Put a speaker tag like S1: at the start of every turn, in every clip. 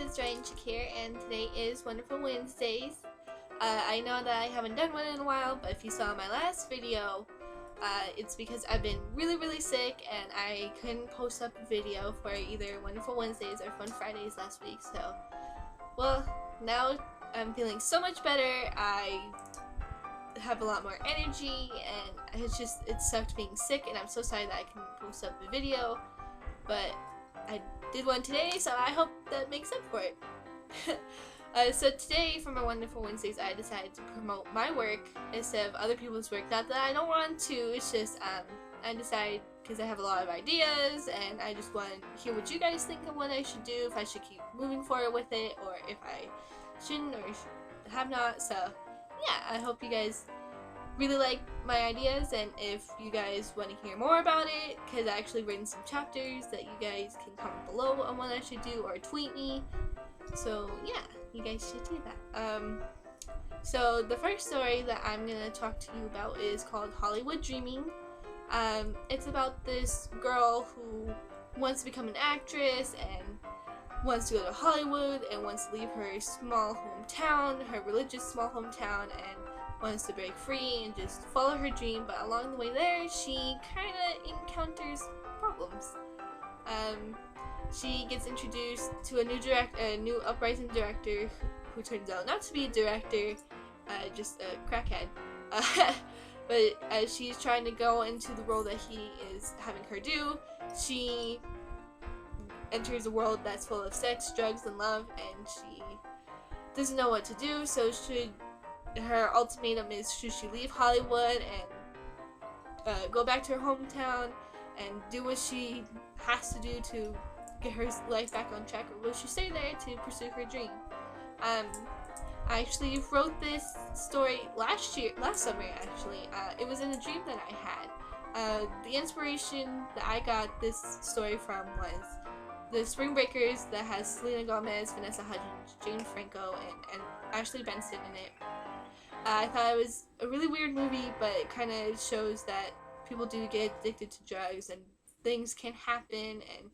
S1: guys, WritingChick here, and today is Wonderful Wednesdays. I know that I haven't done one in a while, but if you saw my last video, it's because I've been really sick and I couldn't post up a video for either Wonderful Wednesdays or Fun Fridays last week, so, well, now I'm feeling so much better. I have a lot more energy, and it sucked being sick, and I'm so sorry that I couldn't post up a video, but I did one today, so I hope that makes up for it. So today, for my Wonderful Wednesdays, I decided to promote my work instead of other people's work. Not that I don't want to, it's just, I decided because I have a lot of ideas, and I just want to hear what you guys think of what I should do, if I should keep moving forward with it, or if I shouldn't or have not. So, yeah, I hope you guys really like my ideas, and if you guys want to hear more about it, because I actually written some chapters that you guys can comment below on what I should do or tweet me. So yeah, you guys should do that. So the first story that I'm gonna talk to you about is called Hollywood Dreaming. It's about this girl who wants to become an actress and wants to go to Hollywood and wants to leave her small hometown, her religious small hometown, and wants to break free and just follow her dream, but along the way there, she kind of encounters problems. She gets introduced to a new uprising director who turns out not to be a director, just a crackhead. But as she's trying to go into the role that he is having her do, she enters a world that's full of sex, drugs, and love, and she doesn't know what to do, so her ultimatum is, should she leave Hollywood and go back to her hometown and do what she has to do to get her life back on track, or will she stay there to pursue her dream? I actually wrote this story last summer actually. It was in a dream that I had. The inspiration that I got this story from was the Spring Breakers that has Selena Gomez, Vanessa Hudgens, Jane Franco, and Ashley Benson in it. I thought it was a really weird movie, but it kind of shows that people do get addicted to drugs and things can happen. And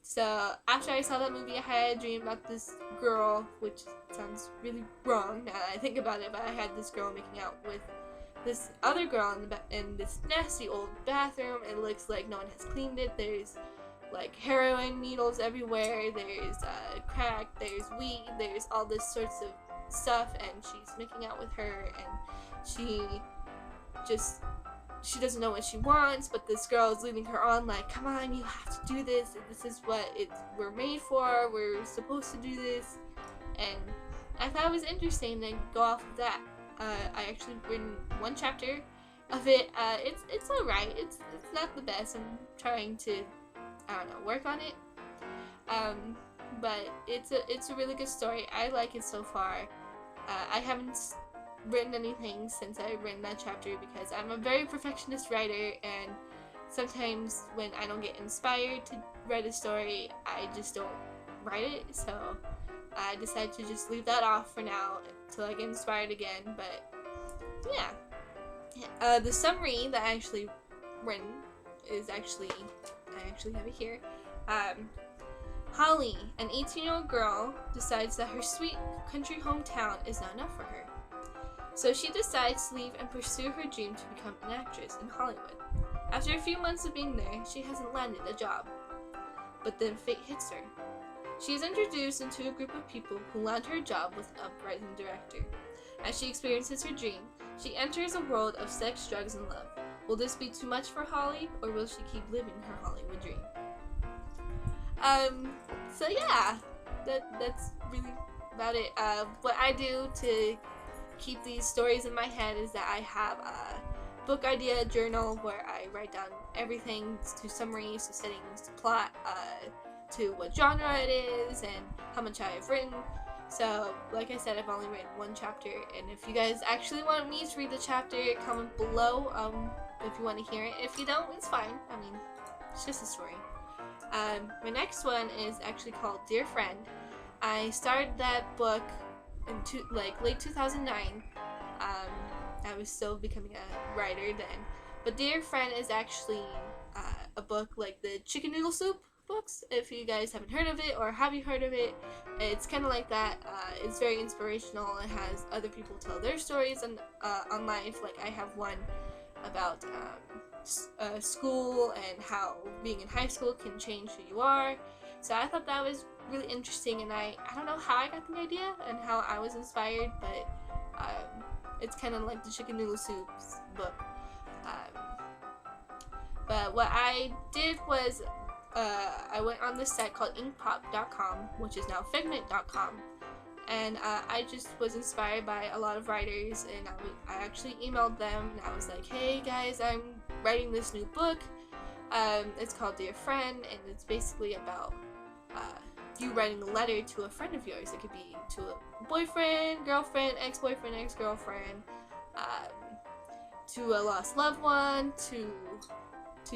S1: so after I saw that movie, I had a dream about this girl, which sounds really wrong now that I think about it, but I had this girl making out with this other girl in this nasty old bathroom. It looks like no one has cleaned it. There's like heroin needles everywhere, there's crack, there's weed, there's all this sorts of stuff, and she's making out with her, and she doesn't know what she wants, but this girl is leading her on like, come on, you have to do this, this is what we're made for, we're supposed to do this. And I thought it was interesting to go off of that. I actually written one chapter of it. It's alright, it's not the best. I'm trying to, I don't know, work on it. But it's a really good story. I like it so far. I haven't written anything since I've written that chapter because I'm a very perfectionist writer, and sometimes when I don't get inspired to write a story, I just don't write it, so I decided to just leave that off for now until I get inspired again. But yeah, the summary that I actually written is I actually have it here. Holly, an 18-year-old girl, decides that her sweet country hometown is not enough for her. So she decides to leave and pursue her dream to become an actress in Hollywood. After a few months of being there, she hasn't landed a job. But then fate hits her. She is introduced into a group of people who land her a job with an uprising director. As she experiences her dream, she enters a world of sex, drugs, and love. Will this be too much for Holly, or will she keep living her Hollywood dream? So yeah, that's really about it. What I do to keep these stories in my head is that I have a book idea journal where I write down everything, to summaries, to settings, to plot, to what genre it is, and how much I have written. So, like I said, I've only written one chapter, and if you guys actually want me to read the chapter, comment below, if you want to hear it. If you don't, it's fine. I mean, it's just a story. My next one is actually called Dear Friend. I started that book in late 2009. I was still becoming a writer then. But Dear Friend is actually a book like the chicken noodle soup books. If you guys haven't heard of it, or have you heard of it, it's kind of like that. It's very inspirational. It has other people tell their stories on life. Like I have one about school and how being in high school can change who you are. So I thought that was really interesting, and I don't know how I got the idea and how I was inspired, but it's kind of like the chicken noodle soups book. But what I did was I went on this site called inkpop.com, which is now figment.com, and I just was inspired by a lot of writers, and I actually emailed them, and I was like, hey guys, I'm writing this new book. It's called Dear Friend, and it's basically about you writing a letter to a friend of yours. It could be to a boyfriend, girlfriend, ex-boyfriend, ex-girlfriend, to a lost loved one, to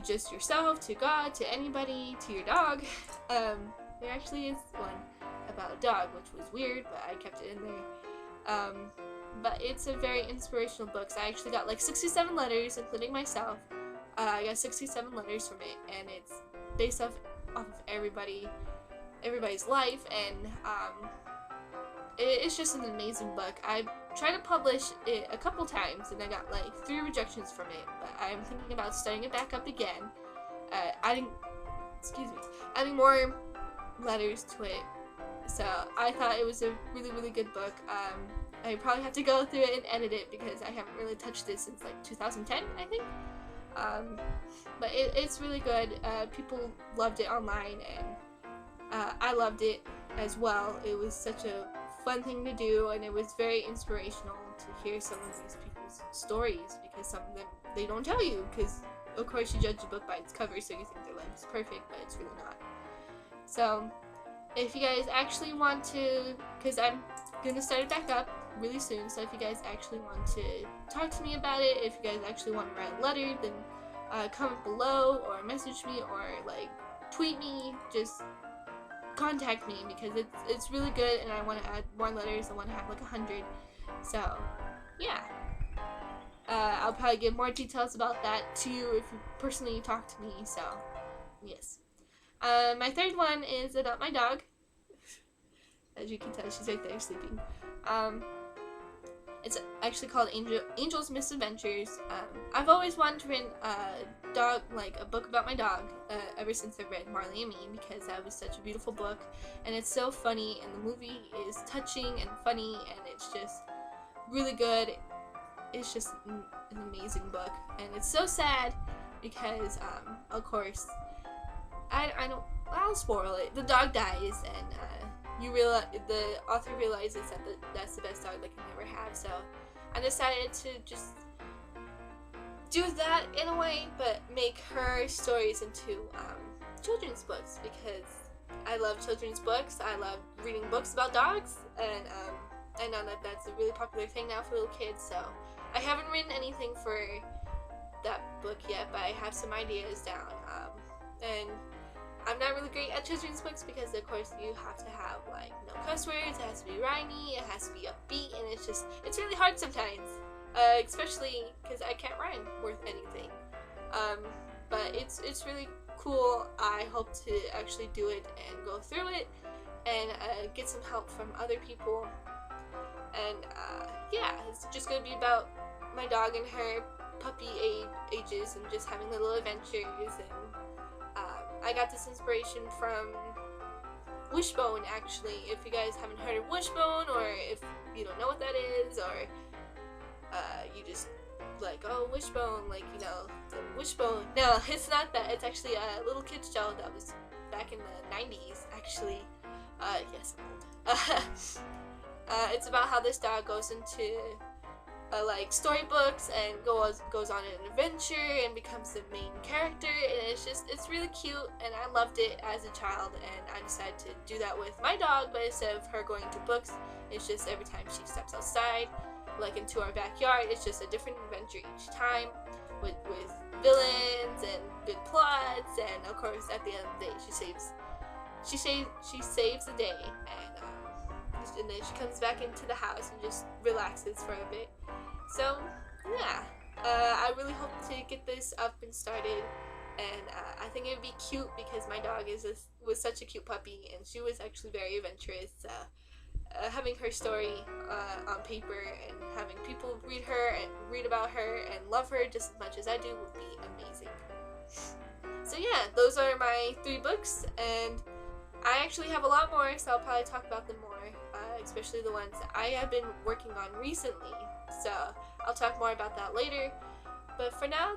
S1: just yourself, to God, to anybody, to your dog. There actually is one about a dog, which was weird, but I kept it in there. But it's a very inspirational book. So I actually got like 67 letters, including myself. I got 67 letters from it, and it's based off of everybody's life, and it's just an amazing book. I tried to publish it a couple times, and I got like 3 rejections from it, but I'm thinking about starting it back up again, adding more letters to it. So I thought it was a really, really good book. I probably have to go through it and edit it because I haven't really touched it since like 2010, I think. But it's really good. People loved it online, and I loved it as well. It was such a fun thing to do, and it was very inspirational to hear some of these people's stories, because some of them they don't tell you, because of course you judge a book by its cover, so you think their life is perfect, but it's really not. So if you guys actually want to, because I'm gonna start it back up really soon, so if you guys actually want to talk to me about it, if you guys actually want to write a letter, then comment below or message me or like tweet me. Just contact me, because it's really good, and I want to add more letters. I want to have like 100. So yeah, I'll probably give more details about that to you if you personally talk to me. So yes. My third one is about my dog. As you can tell, she's right there sleeping. It's actually called Angel's Misadventures. I've always wanted to write a book about my dog, ever since I read Marley&Me, because that was such a beautiful book, and it's so funny, and the movie is touching and funny, and it's just really good. It's just an amazing book, and it's so sad because, of course, I'll spoil it. The dog dies, and the author realizes that that's the best dog they can ever have. So I decided to just do that in a way, but make her stories into children's books, because I love children's books. I love reading books about dogs, and I know that that's a really popular thing now for little kids. So I haven't written anything for that book yet, but I have some ideas down, and I'm not really great at children's books, because of course you have to have like no cuss words, it has to be rhymey, it has to be upbeat, and it's really hard sometimes, especially because I can't rhyme worth anything. But it's really cool. I hope to actually do it and go through it, and get some help from other people. And yeah, it's just gonna be about my dog and her puppy ages, and just having little adventures. And I got this inspiration from Wishbone, actually. If you guys haven't heard of Wishbone, or if you don't know what that is, or you just like, oh, Wishbone, like, you know, the Wishbone. No, it's not that. It's actually a little kid's show that was back in the 90s, actually. Yes, I'm old. It's about how this dog goes into like storybooks and goes on an adventure and becomes the main character, and it's really cute, and I loved it as a child, and I decided to do that with my dog. But instead of her going to books, it's just every time she steps outside, like into our backyard, it's just a different adventure each time, with villains and good plots, and of course at the end of the day she saves the day, and then she comes back into the house and just relaxes for a bit. So yeah, I really hope to get this up and started and I think it would be cute because my dog was such a cute puppy, and she was actually very adventurous. Having her story on paper and having people read her and read about her and love her just as much as I do would be amazing. So yeah, those are my 3 books, and I actually have a lot more, so I'll probably talk about them more, especially the ones that I have been working on recently. So I'll talk more about that later. But for now,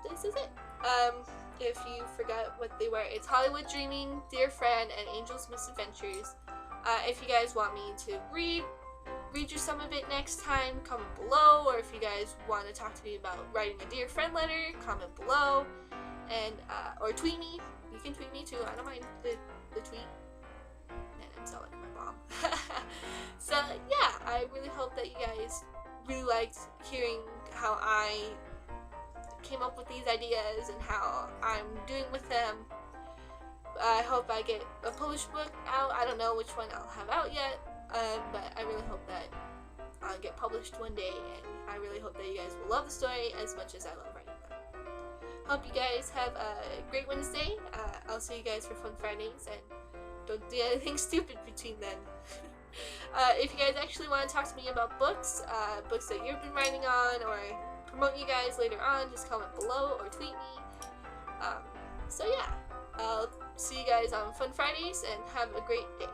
S1: this is it. If you forgot what they were, it's Hollywood Dreaming, Dear Friend, and Angel's Misadventures. If you guys want me to read you some of it next time, comment below. Or if you guys want to talk to me about writing a Dear Friend letter, comment below. And or tweet me. You can tweet me too. I don't mind the tweet. Man, I'm so like my mom. So yeah, I really hope that you guys really liked hearing how I came up with these ideas and how I'm doing with them. I hope I get a published book out. I don't know which one I'll have out yet, but I really hope that I'll get published one day, and I really hope that you guys will love the story as much as I love writing them. Hope you guys have a great Wednesday. I'll see you guys for Fun Fridays, and don't do anything stupid between then. If you guys actually want to talk to me about books, books that you've been writing on, or promote you guys later on, just comment below or tweet me. So yeah, I'll see you guys on Fun Fridays, and have a great day.